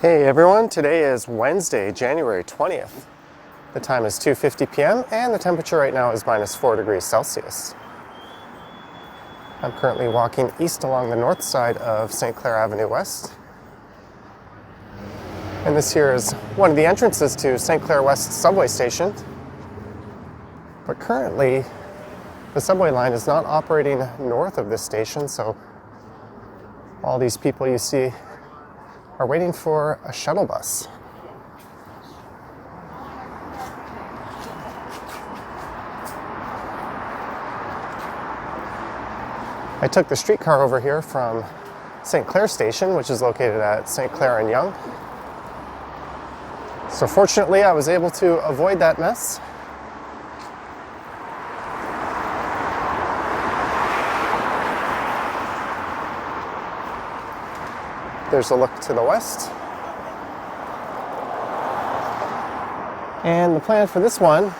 Hey everyone, today is Wednesday, January 20th. The time is 2:50 p.m. and the temperature right now is -4 degrees Celsius. I'm currently walking east along the north side of St Clair Avenue West. And this here is one of the entrances to St Clair West subway station. But currently, the subway line is not operating north of this station, so all these people you see are waiting for a shuttle bus. I took the streetcar over here from St Clair Station, which is located at St Clair and Yonge. So fortunately, I was able to avoid that mess. There's a look to the west. And the plan for this one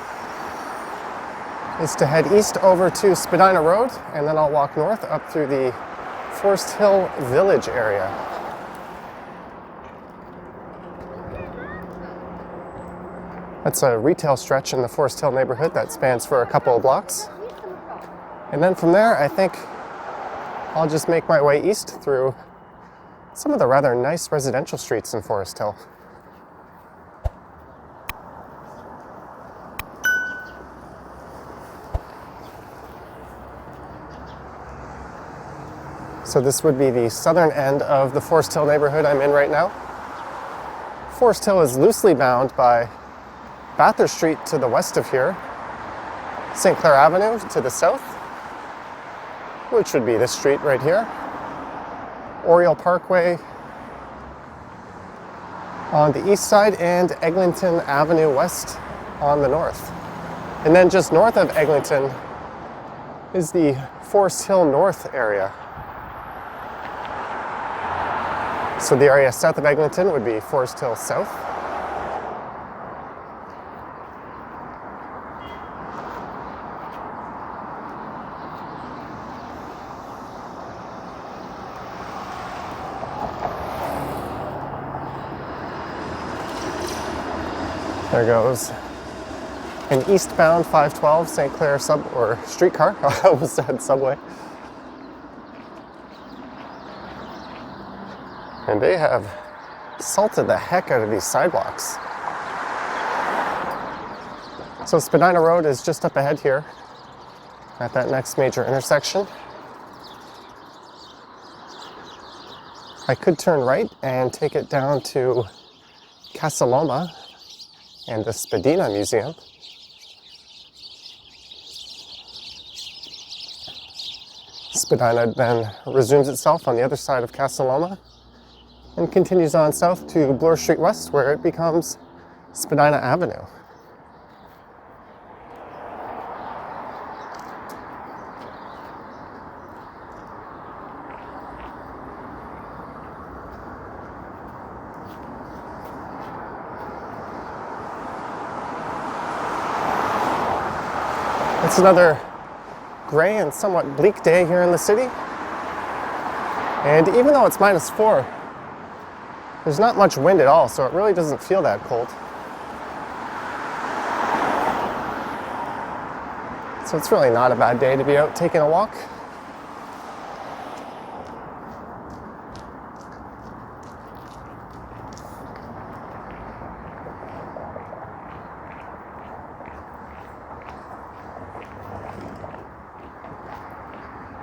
is to head east over to Spadina Road, and then I'll walk north up through the Forest Hill Village area. That's a retail stretch in the Forest Hill neighborhood that spans for a couple of blocks. And then from there, I think I'll just make my way east through some of the rather nice residential streets in Forest Hill. So this would be the southern end of the Forest Hill neighborhood I'm in right now. Forest Hill is loosely bound by Bathurst Street to the west of here, St Clair Avenue to the south, which would be this street right here, Oriole Parkway on the east side, and Eglinton Avenue West on the north. And then just north of Eglinton is the Forest Hill North area. So the area south of Eglinton would be Forest Hill South. There goes an eastbound 512 St Clair streetcar. I almost said subway. And they have salted the heck out of these sidewalks. So Spadina Road is just up ahead here at that next major intersection. I could turn right and take it down to Casaloma and the Spadina Museum. Spadina then resumes itself on the other side of Casaloma and continues on south to Bloor Street West, where it becomes Spadina Avenue. It's another gray and somewhat bleak day here in the city. And even though it's -4, there's not much wind at all, so it really doesn't feel that cold. So it's really not a bad day to be out taking a walk.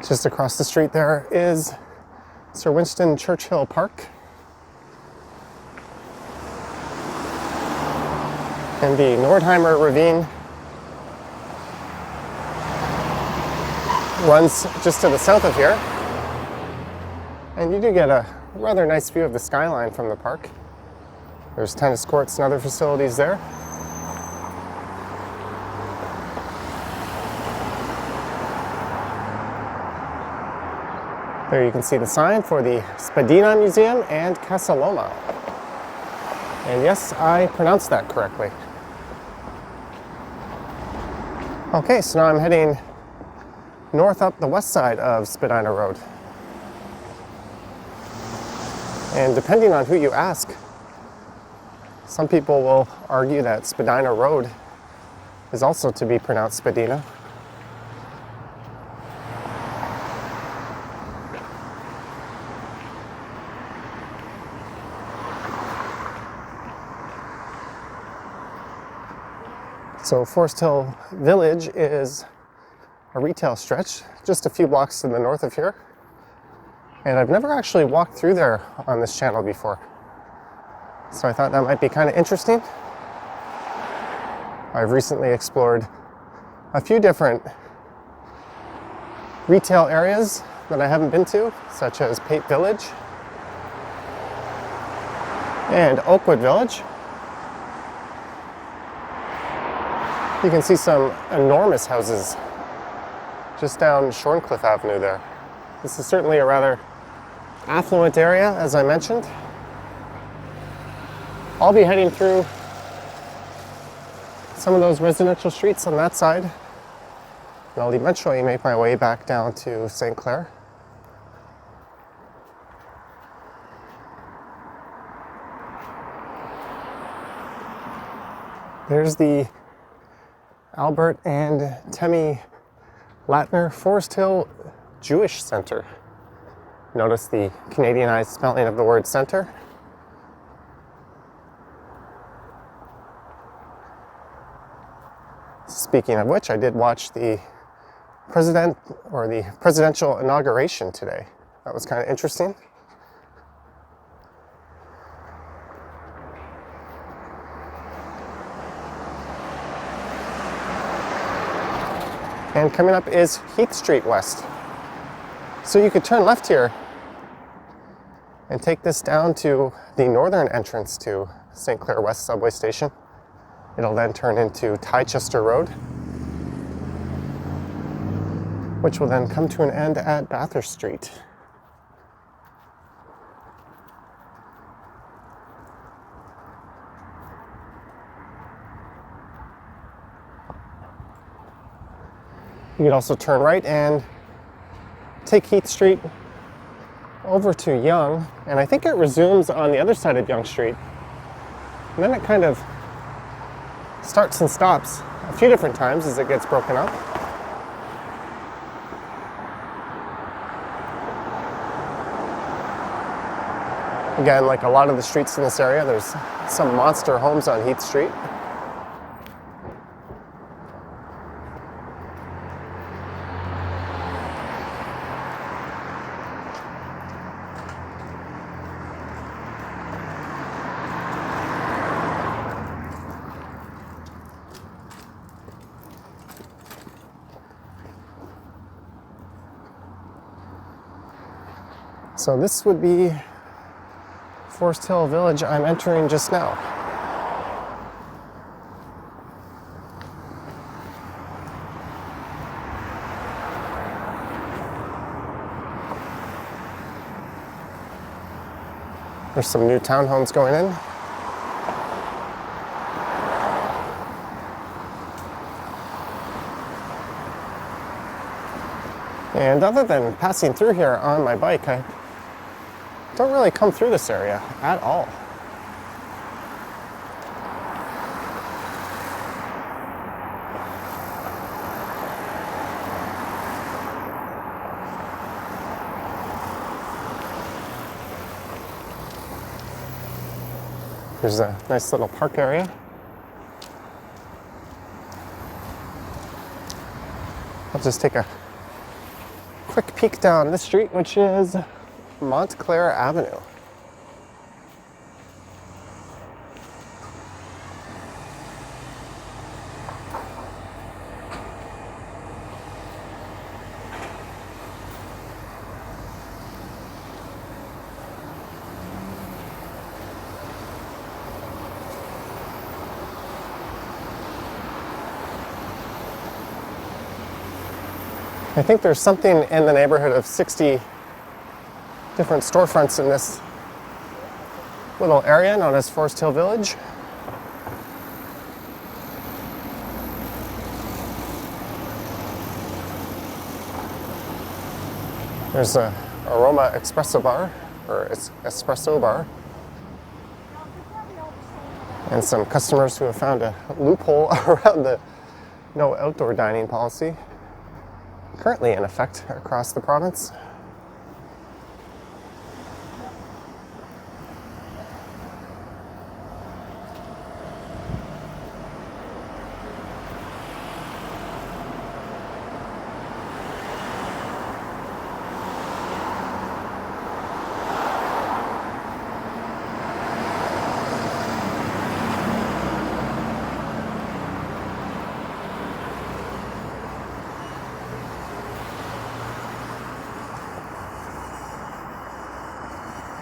Just across the street there is Sir Winston Churchill Park. And the Nordheimer Ravine runs just to the south of here. And you do get a rather nice view of the skyline from the park. There's tennis courts and other facilities there. There you can see the sign for the Spadina Museum and Casaloma. And yes, I pronounced that correctly. Okay, so now I'm heading north up the west side of Spadina Road. And depending on who you ask, Some people will argue that Spadina Road is also to be pronounced Spadina. So Forest Hill Village is a retail stretch just a few blocks to the north of here. And I've never actually walked through there on this channel before. So I thought that might be kind of interesting. I've recently explored a few different retail areas that I haven't been to, such as Pate Village and Oakwood Village. You can see some enormous houses just down Shorncliffe Avenue there. This is certainly a rather affluent area, as I mentioned. I'll be heading through some of those residential streets on that side, and I'll eventually make my way back down to St Clair. There's the Albert and Temi Latner Forest Hill Jewish Center. Notice the Canadianized spelling of the word center. Speaking of which, I did watch the presidential inauguration today. That was kind of interesting. And coming up is Heath Street West. So you could turn left here and take this down to the northern entrance to St Clair West subway station. It'll then turn into Chichester Road, which will then come to an end at Bathurst Street. You could also turn right and take Heath Street over to Yonge, and I think it resumes on the other side of Yonge Street. And then it kind of starts and stops a few different times as it gets broken up. Again, like a lot of the streets in this area, there's some monster homes on Heath Street. So this would be Forest Hill Village I'm entering just now. There's some new townhomes going in. And other than passing through here on my bike, I don't really come through this area at all. There's a nice little park area. I'll just take a quick peek down this street, which is Montclair Avenue. I think there's something in the neighborhood of 60 different storefronts in this little area known as Forest Hill Village. There's a Aroma Espresso Bar, or Espresso Bar. and some customers who have found a loophole around the no outdoor dining policy currently in effect across the province.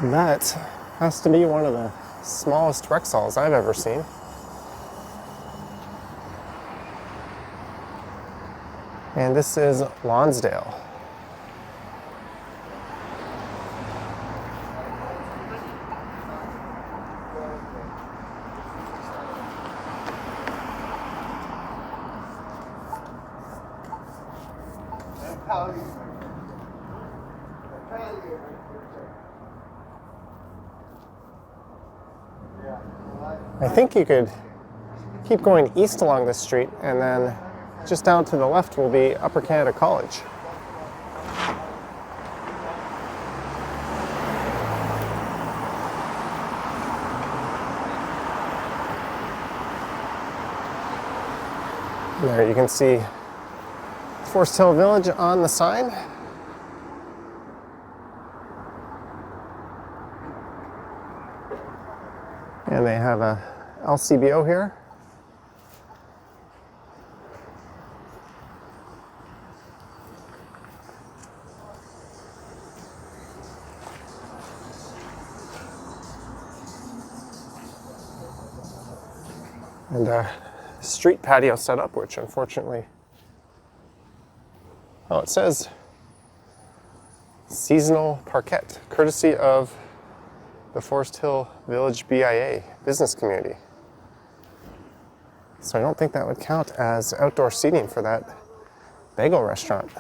That has to be one of the smallest Rexalls I've ever seen. And this is Lonsdale. I think you could keep going east along this street, and then just down to the left will be Upper Canada College. There you can see Forest Hill Village on the sign. And they have a LCBO here. And a street patio set up, which unfortunately, oh, it says seasonal parquet, courtesy of the Forest Hill Village BIA business community. So I don't think that would count as outdoor seating for that bagel restaurant.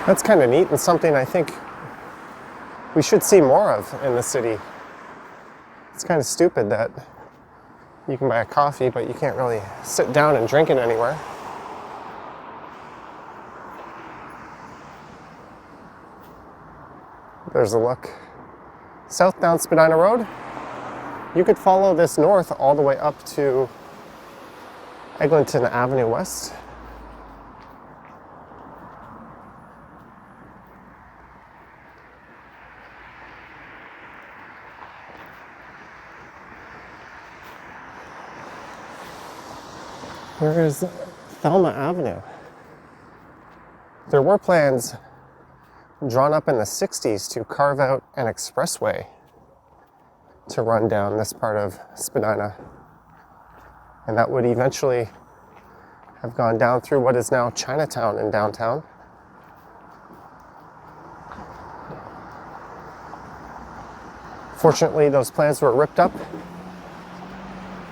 That's kind of neat and something I think we should see more of in the city. It's kind of stupid that you can buy a coffee, but you can't really sit down and drink it anywhere. There's a look south down Spadina Road. You could follow this north all the way up to Eglinton Avenue West. Where is Thelma Avenue? There were plans drawn up in the 60s to carve out an expressway to run down this part of Spadina. And that would eventually have gone down through what is now Chinatown in downtown. Fortunately, those plans were ripped up,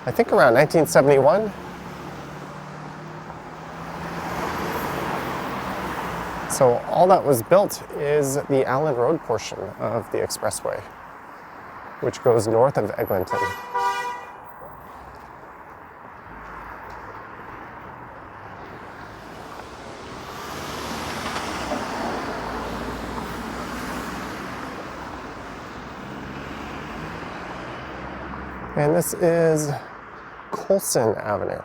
I think around 1971. So all that was built is the Allen Road portion of the expressway, which goes north of Eglinton. And this is Coulson Avenue.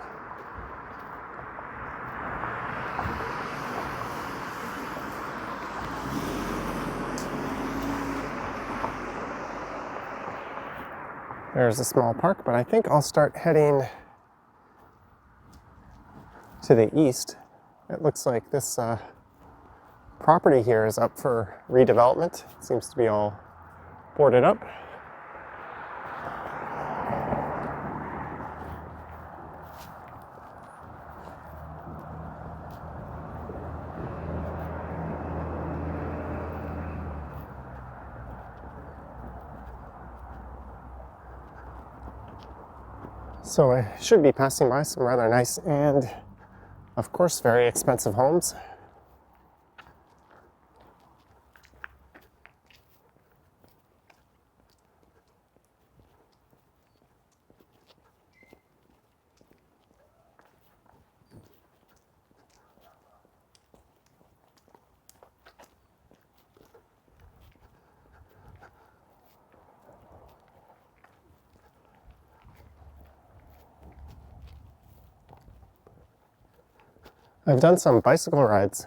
There's a small park, but I think I'll start heading to the east. It looks like this property here is up for redevelopment. It seems to be all boarded up. So I should be passing by some rather nice and, of course, very expensive homes. I've done some bicycle rides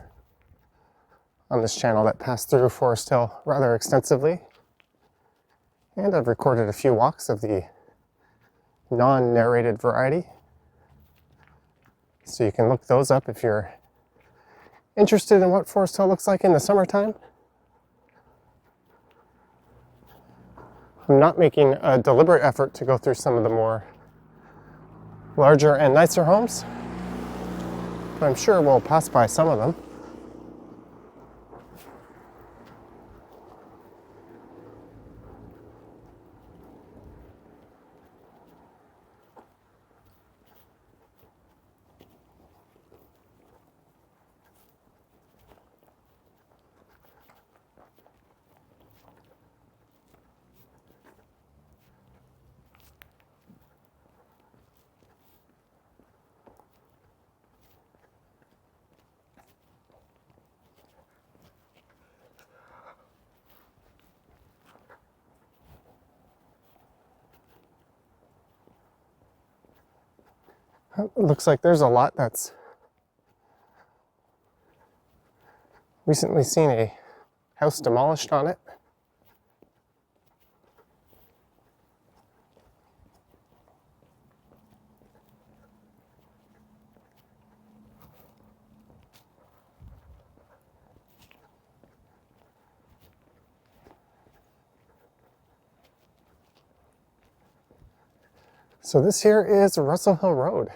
on this channel that pass through Forest Hill rather extensively, and I've recorded a few walks of the non-narrated variety, so you can look those up if you're interested in what Forest Hill looks like in the summertime. I'm not making a deliberate effort to go through some of the more larger and nicer homes, but I'm sure we'll pass by some of them. It looks like there's a lot that's recently seen a house demolished on it. So this here is Russell Hill Road.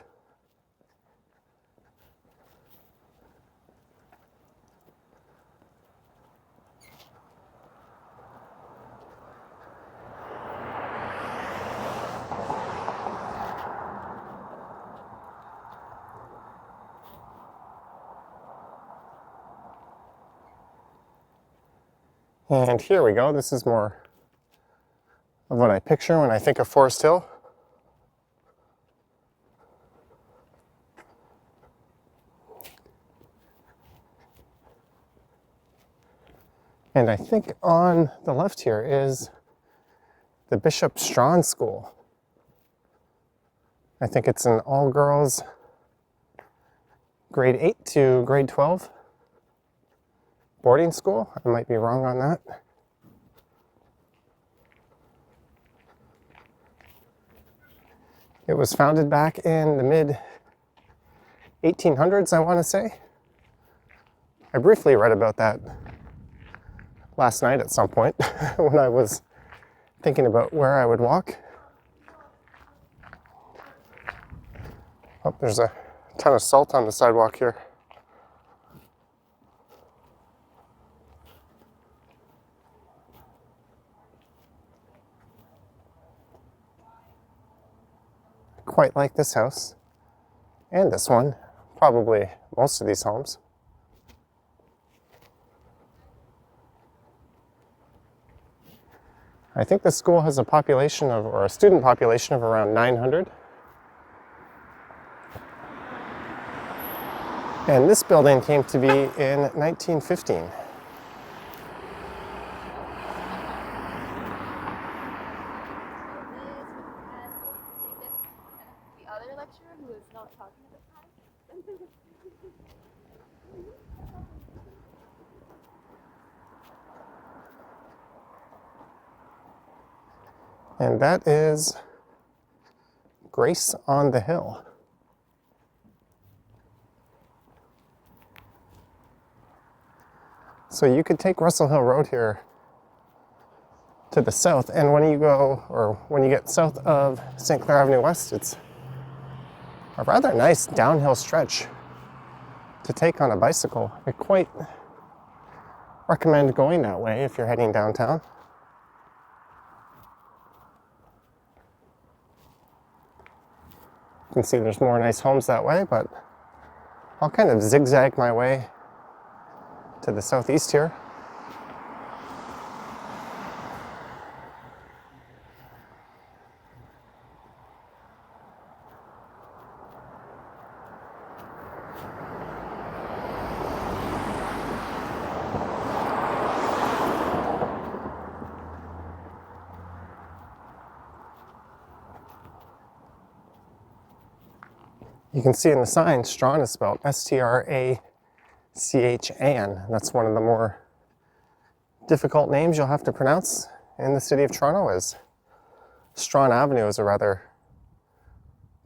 And here we go. This is more of what I picture when I think of Forest Hill. And I think on the left here is the Bishop Strawn School. I think it's an all-girls grade 8 to grade 12 boarding school. I might be wrong on that. It was founded back in the mid-1800s, I want to say. I briefly read about that last night at some point when I was thinking about where I would walk. Oh, there's a ton of salt on the sidewalk here. I quite like this house and this one, probably most of these homes. I think the school has a population of, or a student population of around 900. And this building came to be in 1915. The other lecturer who is not talking at the time. And that is Grace on the Hill. So you could take Russell Hill Road here to the south, and when you go, or when you get south of St Clair Avenue West, it's a rather nice downhill stretch to take on a bicycle. I quite recommend going that way if you're heading downtown. You can see there's more nice homes that way, but I'll kind of zigzag my way to the southeast here. You can see in the sign, Strahan is spelled Strachan. That's one of the more difficult names you'll have to pronounce in the city of Toronto, as Strahan Avenue is a rather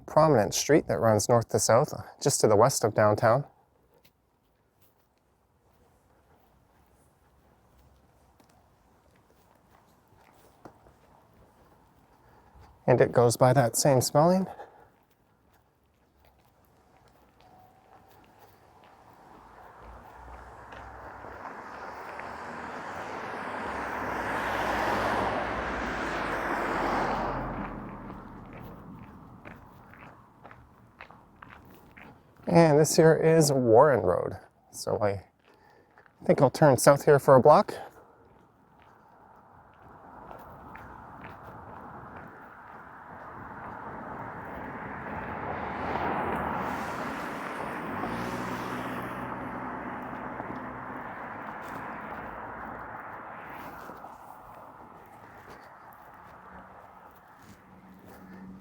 prominent street that runs north to south, just to the west of downtown. And it goes by that same spelling. And this here is Warren Road. So I think I'll turn south here for a block.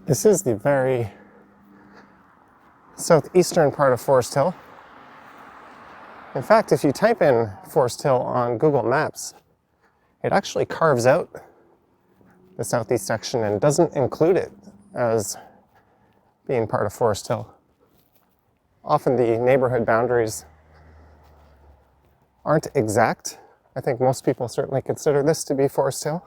This is the very southeastern part of Forest Hill. In fact, if you type in Forest Hill on Google Maps, it actually carves out the southeast section and doesn't include it as being part of Forest Hill. Often the neighborhood boundaries aren't exact. I think most people certainly consider this to be Forest Hill.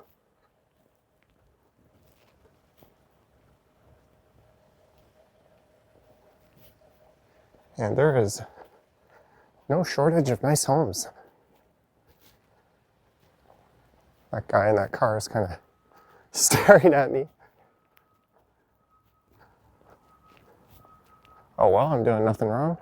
And there is no shortage of nice homes. That guy in that car is kind of staring at me. Oh well, I'm doing nothing wrong.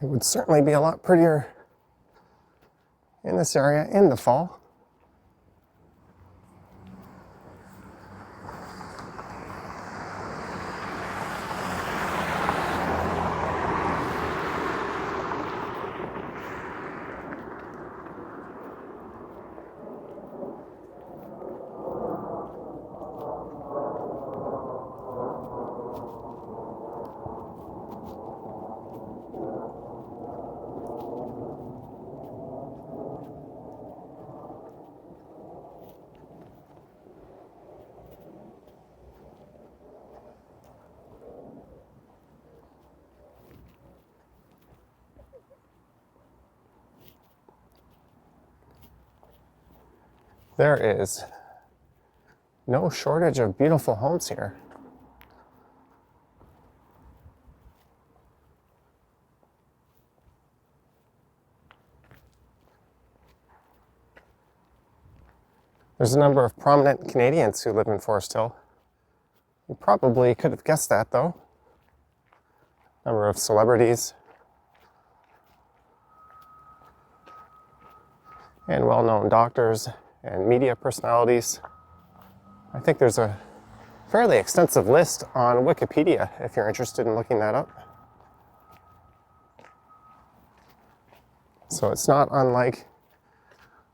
It would certainly be a lot prettier in this area in the fall. There is no shortage of beautiful homes here. There's a number of prominent Canadians who live in Forest Hill. You probably could have guessed that, though. A number of celebrities and well-known doctors and media personalities. I think there's a fairly extensive list on Wikipedia if you're interested in looking that up. So it's not unlike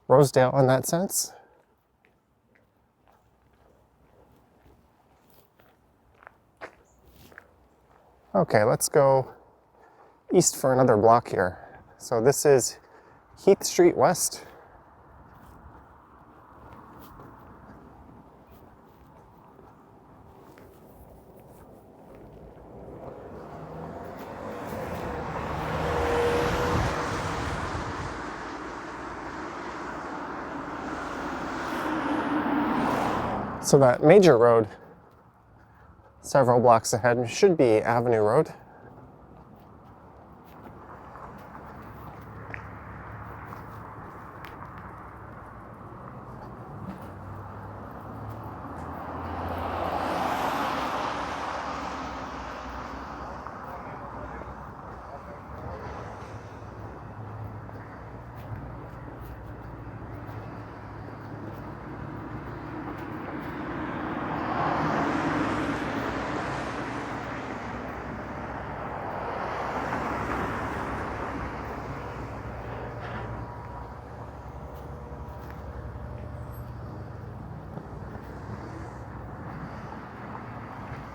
Rosedale in that sense. Okay, let's go east for another block here. So this is Heath Street West. So that major road several blocks ahead should be Avenue Road.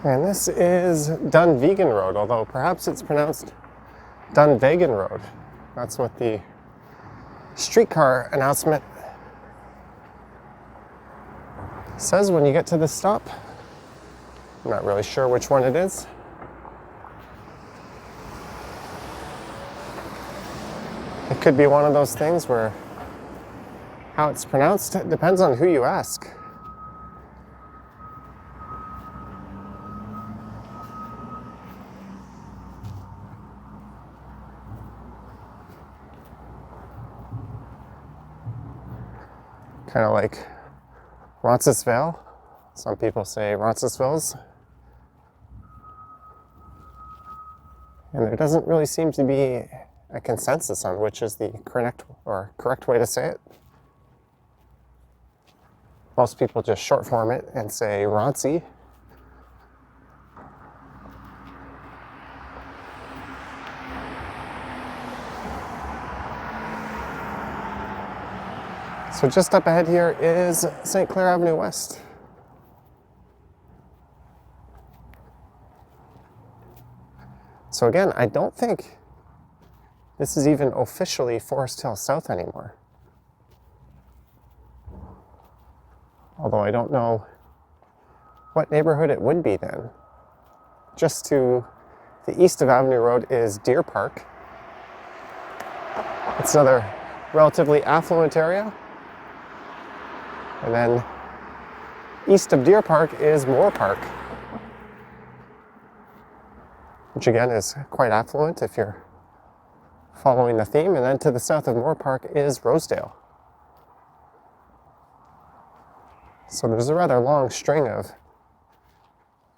And this is Dunvegan Road, although perhaps it's pronounced Dunvegan Road. That's what the streetcar announcement says when you get to this stop. I'm not really sure which one it is. It could be one of those things where how it's pronounced depends on who you ask. Kind of like Roncesvalles. Some people say Roncesvalles. And there doesn't really seem to be a consensus on which is the correct way to say it. Most people just short form it and say Roncy. So just up ahead here is St Clair Avenue West. So again, I don't think this is even officially Forest Hill South anymore. Although I don't know what neighborhood it would be then. Just to the east of Avenue Road is Deer Park. It's another relatively affluent area. And then east of Deer Park is Moore Park, which again is quite affluent if you're following the theme. And then to the south of Moore Park is Rosedale. So there's a rather long string of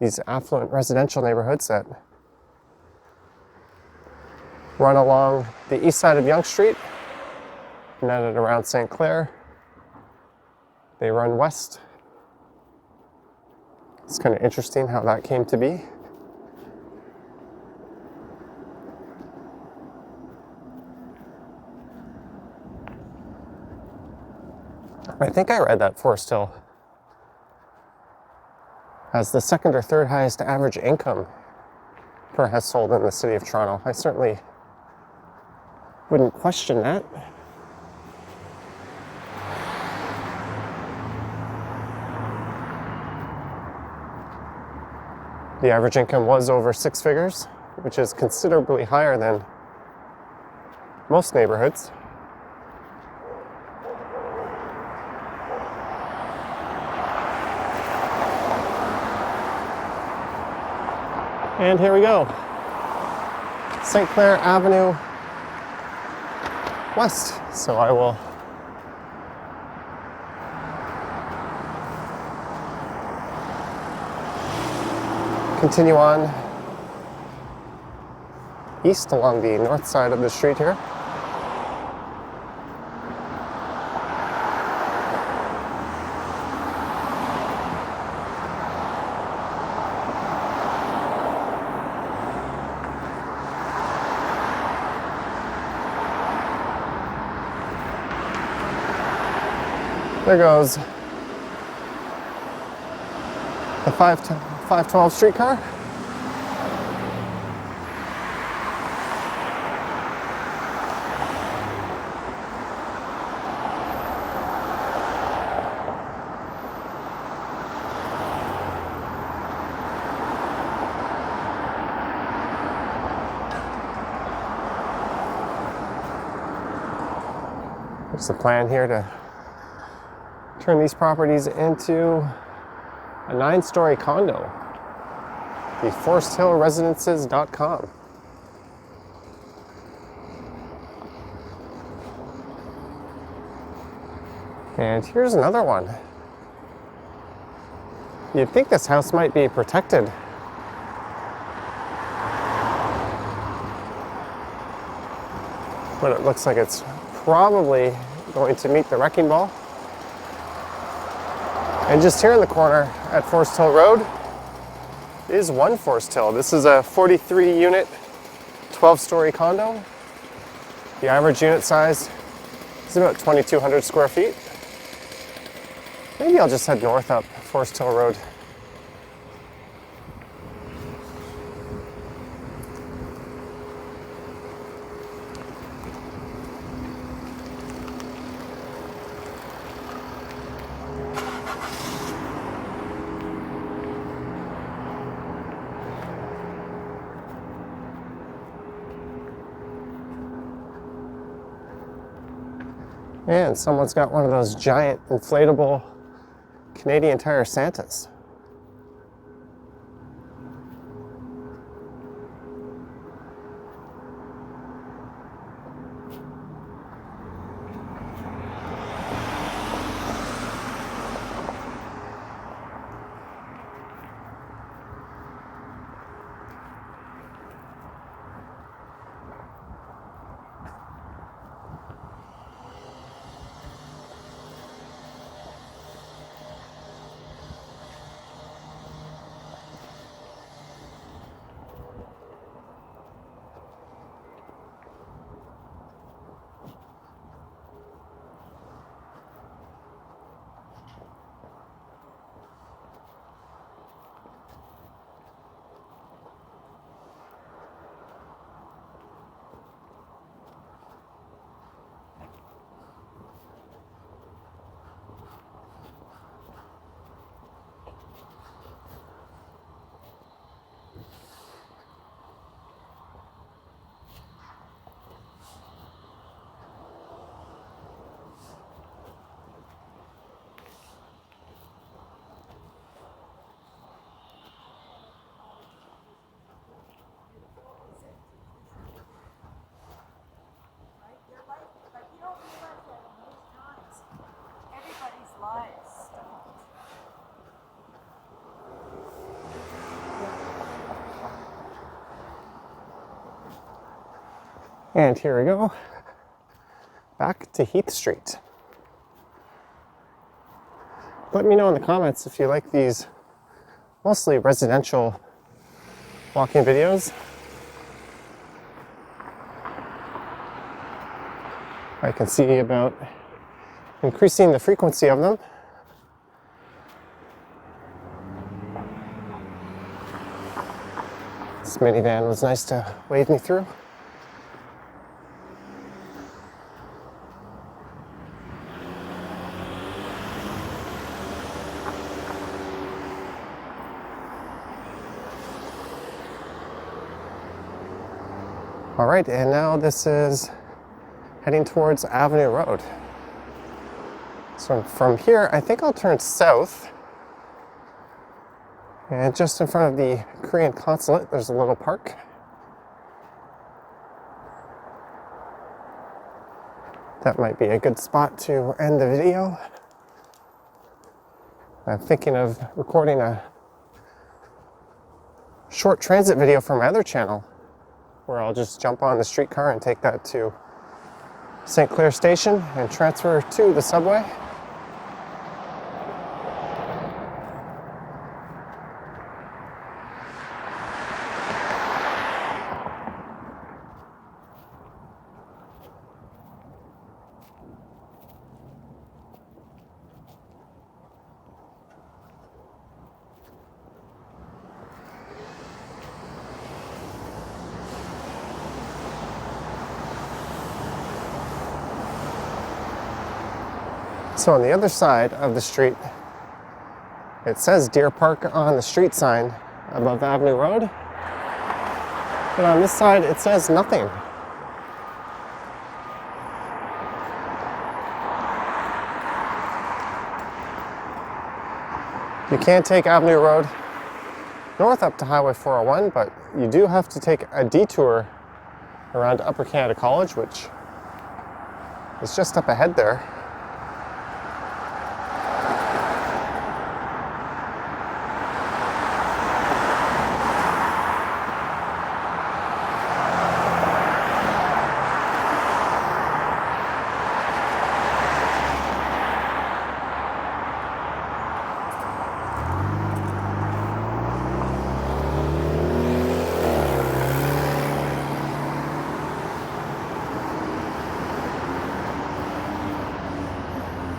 these affluent residential neighborhoods that run along the east side of Yonge Street, and then at around St. Clair, they run west. It's kind of interesting how that came to be. I think I read that Forest Hill has the second or third highest average income per household in the city of Toronto. I certainly wouldn't question that. The average income was over 6 figures, which is considerably higher than most neighborhoods. And here we go. St. Clair Avenue West. So I will continue on east along the north side of the street here. There goes the 512 streetcar. There's the plan here to turn these properties into a 9-story condo. The ForestHillResidences.com. And here's another one. You'd think this house might be protected. But it looks like it's probably going to meet the wrecking ball. And just here in the corner at Forest Hill Road is One Forest Hill. This is a 43-unit, 12-story condo. The average unit size is about 2,200 square feet. Maybe I'll just head north up Forest Hill Road. And someone's got one of those giant inflatable Canadian Tire Santas. And here we go, back to Heath Street. Let me know in the comments if you like these mostly residential walking videos. I can see about increasing the frequency of them. This minivan was nice to wave me through. All right, and now this is heading towards Avenue Road. So from here, I think I'll turn south. And just in front of the Korean consulate, there's a little park. That might be a good spot to end the video. I'm thinking of recording a short transit video for my other channel, where I'll just jump on the streetcar and take that to St Clair Station and transfer to the subway. So on the other side of the street, it says Deer Park on the street sign above Avenue Road. But on this side, it says nothing. You can take Avenue Road north up to Highway 401, but you do have to take a detour around Upper Canada College, which is just up ahead there.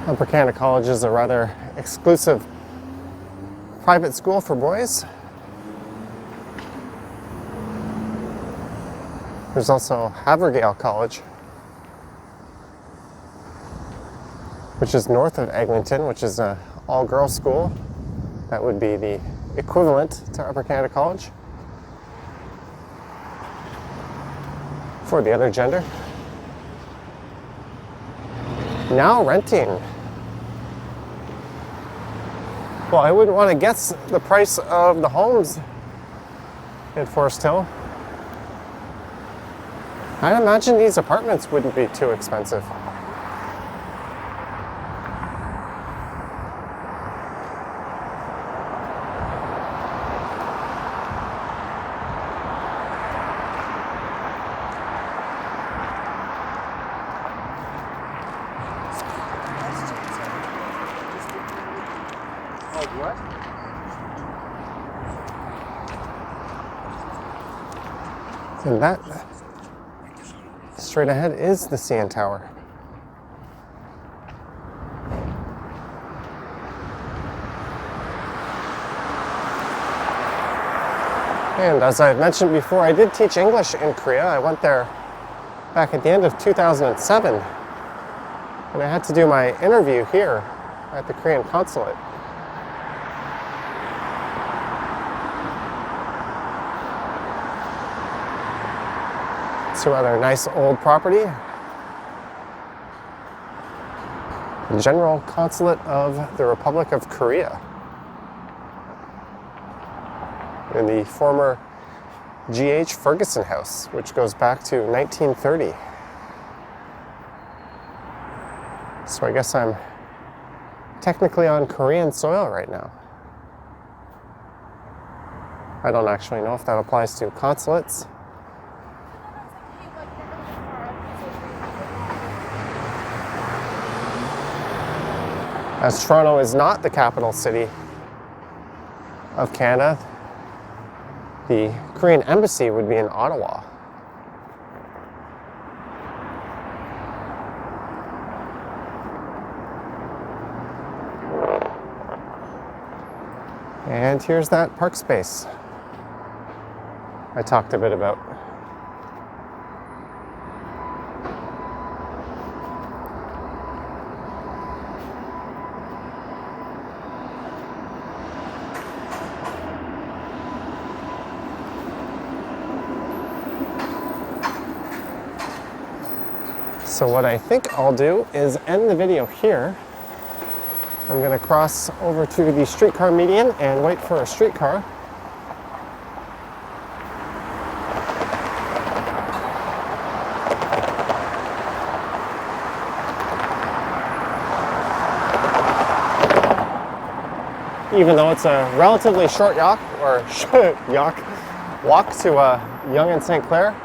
Upper Canada College is a rather exclusive private school for boys. There's also Havergale College, which is north of Eglinton, which is an all-girls school. That would be the equivalent to Upper Canada College for the other gender. now renting. Well, I wouldn't want to guess the price of the homes in Forest Hill. I imagine these apartments wouldn't be too expensive. And that, straight ahead, is the CN Tower. And as I've mentioned before, I did teach English in Korea. I went there back at the end of 2007. And I had to do my interview here at the Korean consulate. It's a rather nice old property. The General Consulate of the Republic of Korea. In the former G.H. Ferguson House, which goes back to 1930. So I guess I'm technically on Korean soil right now. I don't actually know if that applies to consulates. As Toronto is not the capital city of Canada, the Korean embassy would be in Ottawa. And here's that park space I talked a bit about. So what I think I'll do is end the video here. I'm going to cross over to the streetcar median and wait for a streetcar. Even though it's a relatively short walk to Yonge and St. Clair.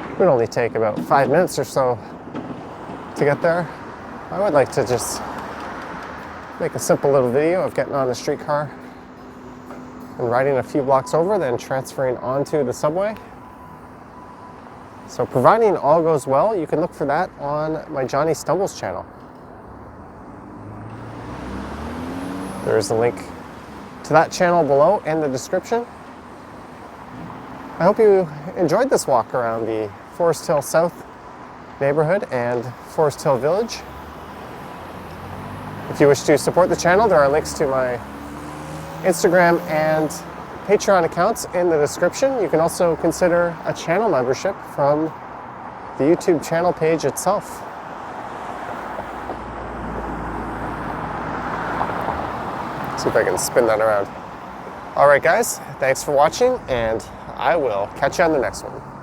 It would only take about 5 minutes or so to get there. I would like to just make a simple little video of getting on the streetcar and riding a few blocks over, then transferring onto the subway. So providing all goes well, you can look for that on my Johnny Stumbles channel. There's a link to that channel below in the description. I hope you enjoyed this walk around the Forest Hill South neighborhood and Forest Hill Village. If you wish to support the channel, there are links to my Instagram and Patreon accounts in the description. You can also consider a channel membership from the YouTube channel page itself. See if I can spin that around. All right, guys, thanks for watching, and I will catch you on the next one.